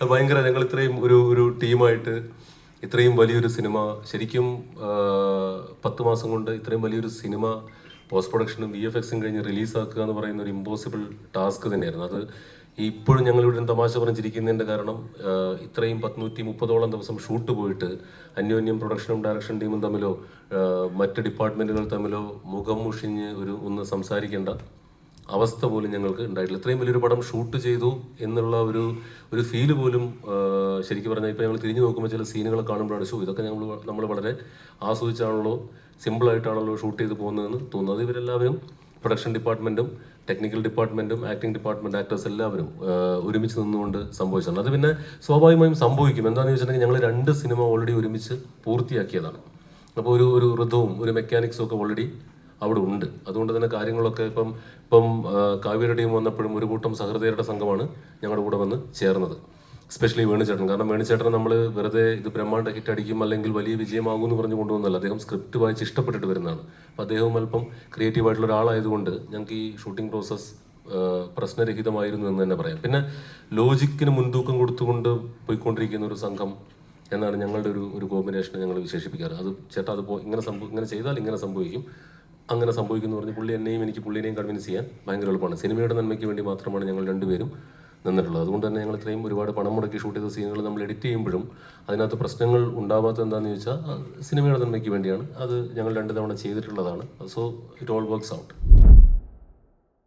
ഭയങ്കര ഞങ്ങൾ ഇത്രയും ഒരു ടീമായിട്ട് ഇത്രയും വലിയൊരു സിനിമ ശരിക്കും 10 മാസം കൊണ്ട് ഇത്രയും വലിയൊരു സിനിമ പോസ്റ്റ് പ്രൊഡക്ഷനും VFXും കഴിഞ്ഞ് റിലീസാക്കുക എന്ന് പറയുന്ന ഒരു ഇമ്പോസിബിൾ ടാസ്ക് തന്നെയായിരുന്നു. അത് ഇപ്പോഴും ഞങ്ങളിവിടെ തമാശ പറഞ്ഞിരിക്കുന്നതിൻ്റെ കാരണം ഇത്രയും 230ഓളം ദിവസം ഷൂട്ട് പോയിട്ട് അന്യോന്യം പ്രൊഡക്ഷനും ഡയറക്ഷൻ ടീമും തമ്മിലോ മറ്റ് ഡിപ്പാർട്ട്മെൻറ്റുകൾ തമ്മിലോ മുഖം മുഷിഞ്ഞ് ഒന്ന് സംസാരിക്കേണ്ട അവസ്ഥ പോലും ഞങ്ങൾക്ക് ഉണ്ടായിട്ടില്ല. ഇത്രയും വലിയൊരു പടം ഷൂട്ട് ചെയ്തു എന്നുള്ള ഒരു ഫീല് പോലും ശരിക്കും പറഞ്ഞാൽ ഇപ്പോൾ ഞങ്ങൾ തിരിഞ്ഞു നോക്കുമ്പോൾ ചില സീനുകൾ കാണുമ്പോഴാണ് ഇതൊക്കെ നമ്മൾ വളരെ ആസ്വദിച്ചാണല്ലോ സിമ്പിളായിട്ടാണല്ലോ ഷൂട്ട് ചെയ്ത് പോകുന്നതെന്ന് തോന്നുന്നത്. അത് ഇവരെല്ലാവരും പ്രൊഡക്ഷൻ ഡിപ്പാർട്ട്മെൻറ്റും ടെക്നിക്കൽ ഡിപ്പാർട്ട്മെൻറ്റും ആക്ടിംഗ് ഡിപ്പാർട്ട്മെൻറ്റ് ആക്ടേഴ്സ് എല്ലാവരും ഒരുമിച്ച് നിന്നുകൊണ്ട് സംഭവിച്ചതാണ്. അത് പിന്നെ സ്വാഭാവികമായും സംഭവിക്കും. എന്താണെന്ന് വെച്ചിട്ടുണ്ടെങ്കിൽ ഞങ്ങൾ 2 സിനിമ ഓൾറെഡി ഒരുമിച്ച് പൂർത്തിയാക്കിയതാണ്. അപ്പോൾ ഒരു ഋതവും ഒരു മെക്കാനിക്സും ഒക്കെ ഓൾറെഡി അവിടെ ഉണ്ട്. അതുകൊണ്ട് തന്നെ കാര്യങ്ങളൊക്കെ ഇപ്പം കാവ്യയുടെ ടീം വന്നപ്പോഴും ഒരു കൂട്ടം സഹൃദയരുടെ സംഘമാണ് ഞങ്ങളുടെ കൂടെ വന്ന് ചേർന്നത്. എസ്പെഷ്യലി വേണുചേട്ടൻ. കാരണം വേണുചേട്ടനെ നമ്മൾ വെറുതെ ഇത് ബ്രഹ്മാണ്ഡ ഹിറ്റ് അടിക്കും അല്ലെങ്കിൽ വലിയ വിജയമാകും എന്ന് പറഞ്ഞു കൊണ്ടുവന്നല്ല. അദ്ദേഹം സ്ക്രിപ്റ്റ് വായിച്ച് ഇഷ്ടപ്പെട്ടിട്ട് വരുന്നതാണ്. അപ്പോൾ അദ്ദേഹവും അല്പം ക്രിയേറ്റീവായിട്ടുള്ള ഒരാളായതുകൊണ്ട് ഞങ്ങൾക്ക് ഈ ഷൂട്ടിംഗ് പ്രോസസ്സ് പ്രശ്നരഹിതമായിരുന്നു എന്ന് തന്നെ പറയാം. പിന്നെ ലോജിക്കിന് മുൻതൂക്കം കൊടുത്തുകൊണ്ട് പോയിക്കൊണ്ടിരിക്കുന്ന ഒരു സംഘം എന്നാണ് ഞങ്ങളുടെ ഒരു കോമ്പിനേഷനെ ഞങ്ങൾ വിശേഷിപ്പിക്കാറ്. അത് ചേട്ടാ അത് ഇങ്ങനെ ചെയ്താൽ ഇങ്ങനെ സംഭവിക്കും, അങ്ങനെ സംഭവിക്കുന്നു പറഞ്ഞ് പുള്ളിയെയും കൺവിൻസ് ചെയ്യാൻ ഭയങ്കര എളുപ്പമാണ്. സിനിമയുടെ നന്മയ്ക്ക് വേണ്ടി മാത്രമാണ് ഞങ്ങൾ രണ്ടുപേരും നിന്നിട്ടുള്ളത്. അതുകൊണ്ട് തന്നെ ഞങ്ങൾ ഇത്രയും ഒരുപാട് പണം മുടക്കി ഷൂട്ട് ചെയ്ത സീനുകൾ നമ്മൾ എഡിറ്റ് ചെയ്യുമ്പോഴും അതിനകത്ത് പ്രശ്നങ്ങൾ ഉണ്ടാവാത്തത് എന്താണെന്ന് ചോദിച്ചാൽ സിനിമയുടെ നന്മയ്ക്ക് വേണ്ടിയാണ്. അത് ഞങ്ങൾ 2 തവണ ചെയ്തിട്ടുള്ളതാണ്. So it all works out.